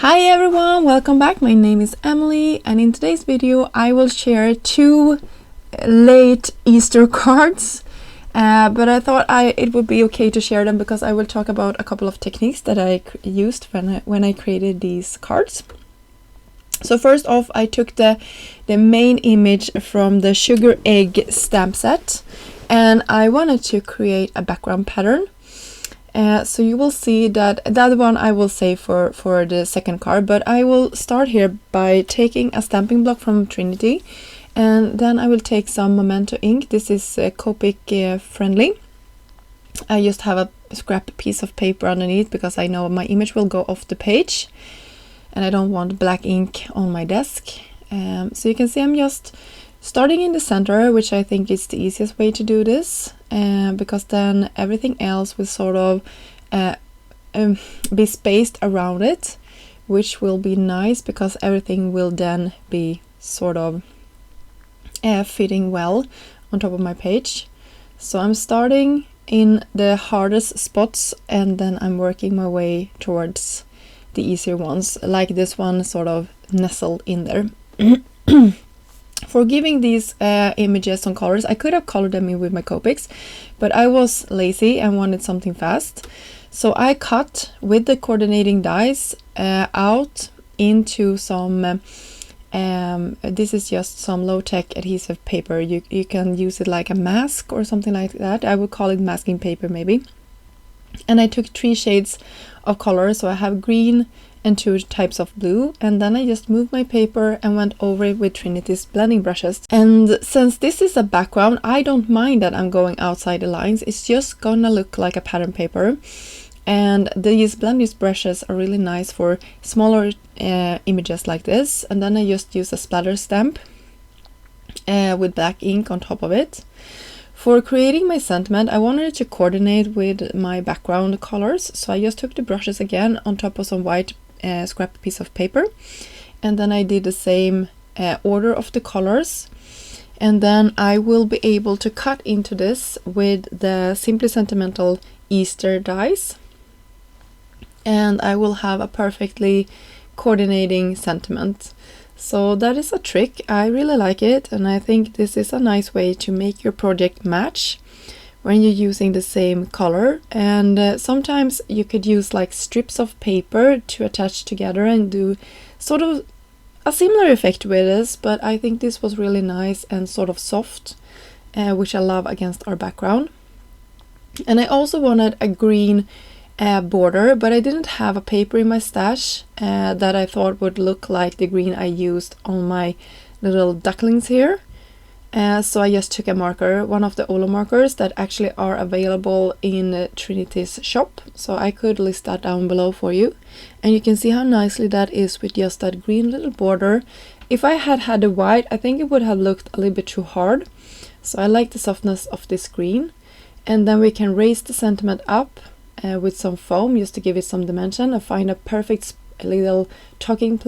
Hi everyone, welcome back. My name is Emily, and in today's video I will share two late Easter cards, but I thought it would be okay to share them because I will talk about a couple of techniques that I used when I created these cards. So first off, I took the main image from the sugar egg stamp set, and I wanted to create a background pattern. So you will see that one I will save for the second card, but I will start here by taking a stamping block from Trinity, and then I will take some Memento ink. This is Copic friendly. I just have a scrap piece of paper underneath because I know my image will go off the page and I don't want black ink on my desk. So you can see I'm just starting in the center, which I think is the easiest way to do this, because then everything else will sort of be spaced around it, which will be nice because everything will then be sort of fitting well on top of my page. So I'm starting in the hardest spots and then I'm working my way towards the easier ones, like this one sort of nestled in there. For giving these images some colors, I could have colored them in with my Copics, but I was lazy and wanted something fast. So I cut with the coordinating dies out into some, this is just some low-tech adhesive paper. You can use it like a mask or something like that. I would call it masking paper maybe. And I took 3 shades of color, so I have green and 2 types of blue, and then I just moved my paper and went over it with Trinity's blending brushes. And since this is a background, I don't mind that I'm going outside the lines. It's just gonna look like a pattern paper, and these blending brushes are really nice for smaller images like this. And then I just use a splatter stamp with black ink on top of it. For creating my sentiment, I wanted it to coordinate with my background colors, so I just took the brushes again on top of some white scrap piece of paper, and then I did the same order of the colors, and then I will be able to cut into this with the Simply Sentimental Easter dies, and I will have a perfectly coordinating sentiment. So that is a trick. I really like it, and I think this is a nice way to make your project match when you're using the same color. And sometimes you could use like strips of paper to attach together and do sort of a similar effect with this, but I think this was really nice and sort of soft, which I love against our background. And I also wanted a green border, but I didn't have a paper in my stash that I thought would look like the green I used on my little ducklings here. So I just took a marker, one of the Olo markers that actually are available in Trinity's shop, so I could list that down below for you. And you can see how nicely that is with just that green little border. If I had had the white, I think it would have looked a little bit too hard, so I like the softness of this green. And then we can raise the sentiment up with some foam just to give it some dimension and find a perfect little talking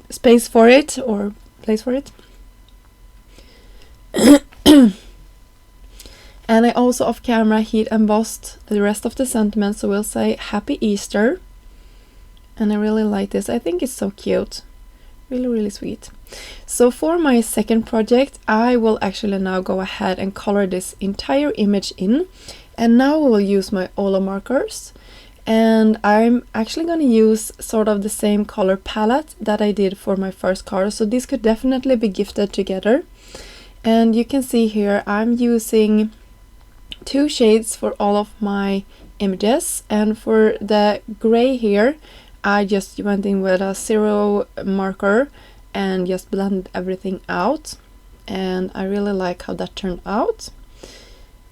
space for it, or place for it. And I also off camera heat embossed the rest of the sentiment, so we'll say Happy Easter. And I really like this. I think it's so cute, really sweet. So for my second project, I will actually now go ahead and color this entire image in, and now I will use my Olo markers, and I'm actually going to use sort of the same color palette that I did for my first card, so this could definitely be gifted together. And you can see here I'm using 2 shades for all of my images, and for the gray here I just went in with a 0 marker and just blended everything out, and I really like how that turned out.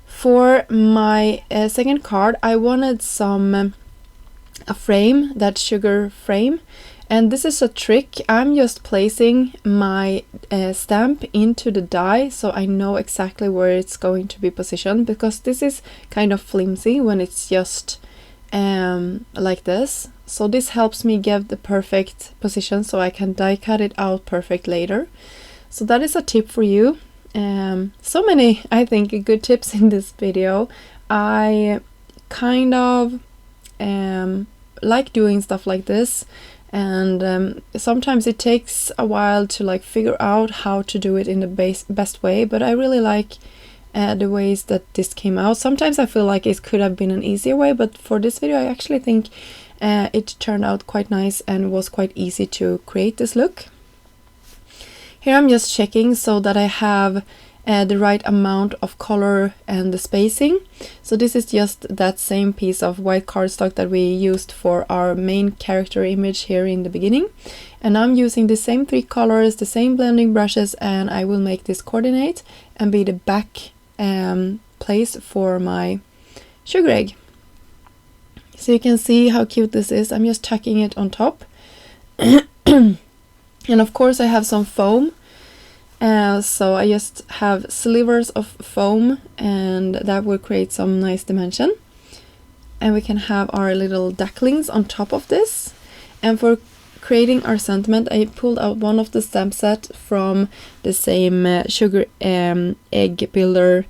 For my second card, I wanted a frame, that sugar frame, and this is a trick. I'm just placing my stamp into the die so I know exactly where it's going to be positioned, because this is kind of flimsy when it's just like this. So this helps me get the perfect position so I can die cut it out perfect later. So that is a tip for you. So many, I think, good tips in this video. I kind of like doing stuff like this, and sometimes it takes a while to like figure out how to do it in the best way, but I really like the ways that this came out. Sometimes I feel like it could have been an easier way, but for this video I actually think it turned out quite nice and was quite easy to create this look. Here I'm just checking so that I have the right amount of color and the spacing. So this is just that same piece of white cardstock that we used for our main character image here in the beginning. And I'm using the same 3 colors, the same blending brushes, and I will make this coordinate and be the back place for my sugar egg. So you can see how cute this is. I'm just tucking it on top. And of course I have some foam. So I just have slivers of foam, and that will create some nice dimension. And we can have our little ducklings on top of this. And for creating our sentiment, I pulled out one of the stamp set from the same sugar egg builder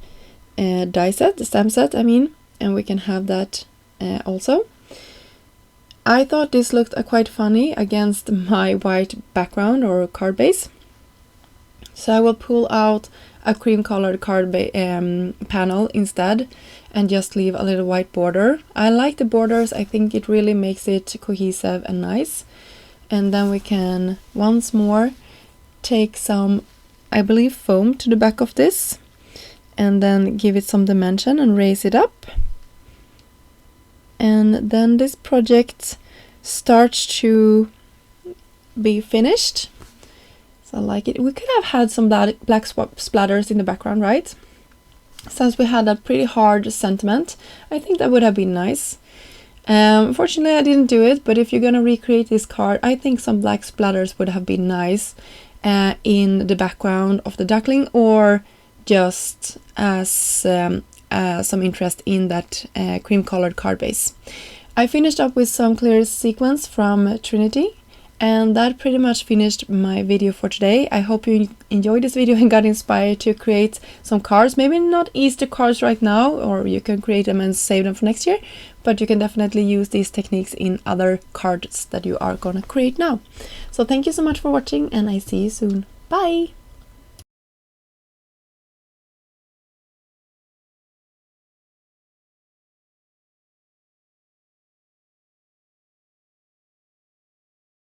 die set, the stamp set I mean, and we can have that also. I thought this looked quite funny against my white background or card base. So I will pull out a cream colored card panel instead and just leave a little white border. I like the borders, I think it really makes it cohesive and nice. And then we can once more take some, I believe, foam to the back of this and then give it some dimension and raise it up. And then this project starts to be finished. So I like it. We could have had some black splatters in the background, right? Since we had that pretty hard sentiment, I think that would have been nice. Unfortunately, I didn't do it, but if you're gonna recreate this card, I think some black splatters would have been nice in the background of the duckling, or just as some interest in that cream-colored card base. I finished up with some clear sequins from Trinity. And that pretty much finished my video for today. I hope you enjoyed this video and got inspired to create some cards. Maybe not Easter cards right now, or you can create them and save them for next year, but you can definitely use these techniques in other cards that you are gonna create now. So thank you so much for watching, and I see you soon. Bye!